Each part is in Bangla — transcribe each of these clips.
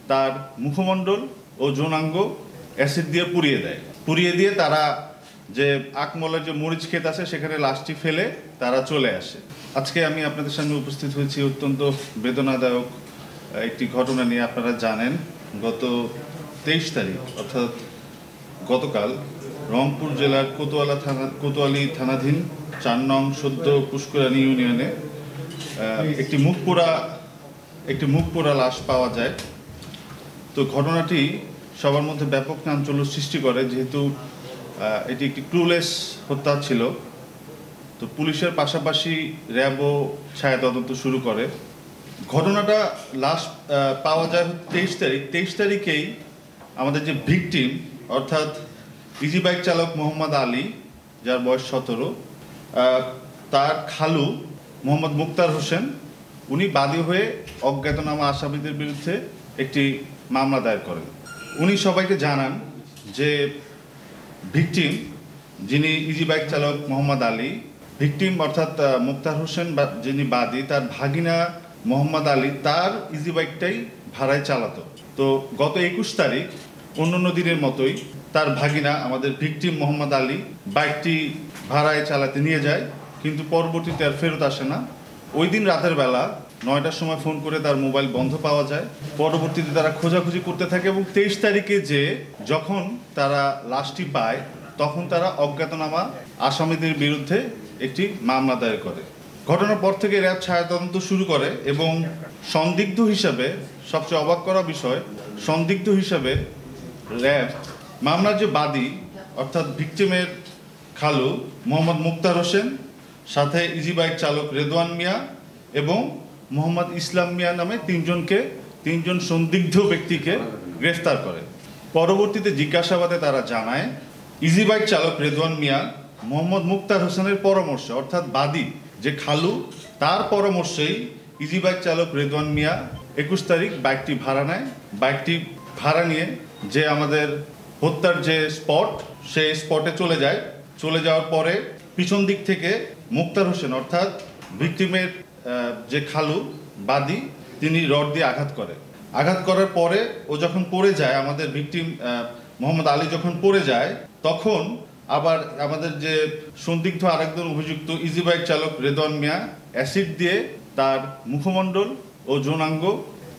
তার মুখমণ্ডল ও যৌনাঙ্গ অ্যাসিড দিয়ে পুড়িয়ে দেয়। পুড়িয়ে দিয়ে তারা যে আকমলের যে মরিচ ক্ষেত আছে সেখানে লাশটি ফেলে তারা চলে আসে। আজকে আমি আপনাদের সামনে উপস্থিত হয়েছি অত্যন্ত বেদনাদায়ক একটি ঘটনা নিয়ে। আপনারা জানেন গত 23 তারিখ অর্থাৎ গতকাল রংপুর জেলার কোতোয়ালি থানাধীন 4 নং সদ্য পুষ্করানী ইউনিয়নে একটি মুখ পোড়া লাশ পাওয়া যায়। তো ঘটনাটি সবার মধ্যে ব্যাপক চাঞ্চল্য সৃষ্টি করে, যেহেতু এটি একটি ক্লুলেস হত্যা ছিল। তো পুলিশের পাশাপাশি র্যাবও ছায়া তদন্ত শুরু করে। ঘটনাটা লাশ পাওয়া যায় 23 তারিখেই আমাদের যে ভিকটিম অর্থাৎ ইজি বাইক চালক মোহাম্মদ আলী, যার বয়স 17, তার খালু মোহাম্মদ মুক্তার হোসেন, উনি বাদী হয়ে অজ্ঞাতনামা আসামিদের বিরুদ্ধে একটি মামলা দায়ের করেন। উনি সবাইকে জানান যে ভিকটিম, যিনি ইজি বাইক চালক মোহাম্মদ আলী, ভিকটিম অর্থাৎ মুক্তার হোসেন যিনি বাদী, তার ভাগিনা মোহাম্মদ আলী তার ইজি বাইকটাই ভাড়ায় চালাতো। তো গত 21 তারিখ অন্যান্য দিনের মতোই তার ভাগিনা আমাদের ভিকটিম মোহাম্মদ আলী বাইকটি ভাড়ায় চালাতে নিয়ে যায়, কিন্তু পরবর্তীতে আর ফেরত আসে না। ওই দিন রাতের বেলা 9টার সময় ফোন করে তার মোবাইল বন্ধ পাওয়া যায়। পরবর্তীতে তারা খোঁজাখুঁজি করতে থাকে এবং 23 তারিখে যখন তারা লাশটি পায় তখন তারা অজ্ঞাতনামা আসামিদের বিরুদ্ধে একটি মামলা দায়ের করে। ঘটনার পর থেকে র্যাব ছায়া তদন্ত শুরু করে এবং সন্দিগ্ধ হিসাবে, সবচেয়ে অবাক করা বিষয়, সন্দিগ্ধ হিসাবে র্যাব মামলার যে বাদী অর্থাৎ ভিকটিমের খালু মোহাম্মদ মুক্তার হোসেন, সাথে ইজি বাইক চালক রেদওয়ান মিয়া এবং মোহাম্মদ ইসলাম মিয়া নামে তিনজন সন্দিগ্ধ ব্যক্তিকে গ্রেফতার করে। পরবর্তীতে জিজ্ঞাসাবাদে তারা জানায় ইজি বাইক চালক রেদওয়ান মিয়া মোহাম্মদ মুক্তার হোসেনের পরামর্শে, অর্থাৎ বাদী যে খালু তার পরামর্শেই ইজি বাইক চালক রেদওয়ান মিয়া 21 তারিখ বাইকটি ভাড়া নেয়। বাইকটি ভাড়া নিয়ে যে আমাদের হত্যার যে স্পট, সেই স্পটে চলে যাওয়ার পরে পিছন দিক থেকে মুক্তার হোসেন অর্থাৎ ভিকটিমের যে খালু বাদী, তিনি রড দিয়ে আঘাত করার পরে ও যখন পড়ে যায়, আমাদের ভিকটিম মোহাম্মদ আলী যখন পড়ে যায়, তখন আবার আমাদের যে সন্দিগ্ধ আরেকজন অভিযুক্ত ইজি বাইক চালক রেদওয়ান মিয়া অ্যাসিড দিয়ে তার মুখমণ্ডল ও যৌনাঙ্গ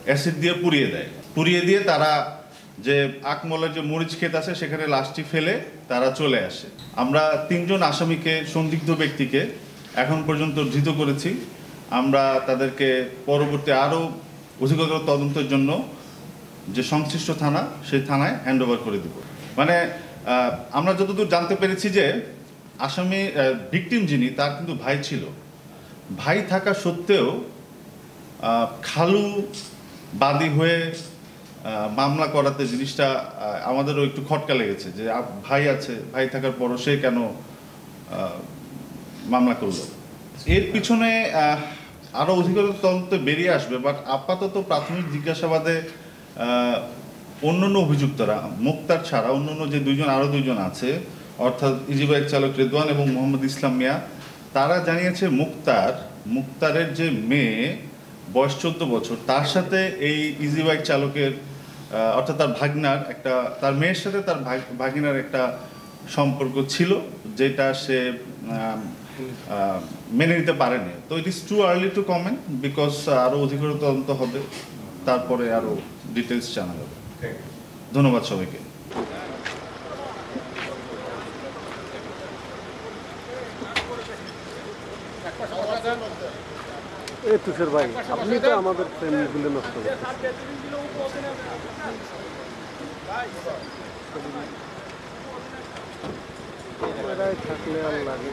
অ্যাসিড দিয়ে পুড়িয়ে দিয়ে তারা যে আকমলের যে মরিচ ক্ষেত আছে সেখানে লাশটি ফেলে তারা চলে আসে। আমরা 3জন আসামিকে, সন্দিগ্ধ ব্যক্তিকে এখন পর্যন্ত ধৃত করেছি। আমরা তাদেরকে পরবর্তী আরও অধিকতর তদন্তের জন্য যে সংশ্লিষ্ট থানা, সেই থানায় হ্যান্ডওভার করে দেব। মানে আমরা যতদূর জানতে পেরেছি যে আসামি ভিকটিম যিনি, তার কিন্তু ভাই ছিল। ভাই থাকা সত্ত্বেও খালু বাদী হয়ে মামলা করাতে জিনিসটা আমাদেরও একটু খটকা লেগেছে, যে ভাই আছে, ভাই থাকার পরও সে কেন মামলা করলো। এর পিছনে আরও অধিকতর তদন্ত বেরিয়ে আসবে, বাট আপাতত প্রাথমিক জিজ্ঞাসাবাদে অন্যান্য অভিযুক্তরা, মুক্তার ছাড়া অন্যান্য যে আরও দুইজন আছে, অর্থাৎ ইজি বাইক চালক রেদওয়ান এবং মোহাম্মদ ইসলাম মিয়া, তারা জানিয়েছে মুক্তারের যে মেয়ে বয়স 14 বছর, তার সাথে এই ইজি বাইক চালকের অর্থাৎ তার মেয়ের সাথে তার ভাগিনার একটা সম্পর্ক ছিল, যেটা সে মেনে নিতে পারেনি। তো it is too early two comment, because আরও অধিকতর তদন্ত হবে, তারপরে আরও ডিটেলস জানা যাবে। ধন্যবাদ সবাইকে। তুষার ভাই, আপনি তো আমাদের ট্রেনগুলো নষ্ট থাকলে আর লাগে।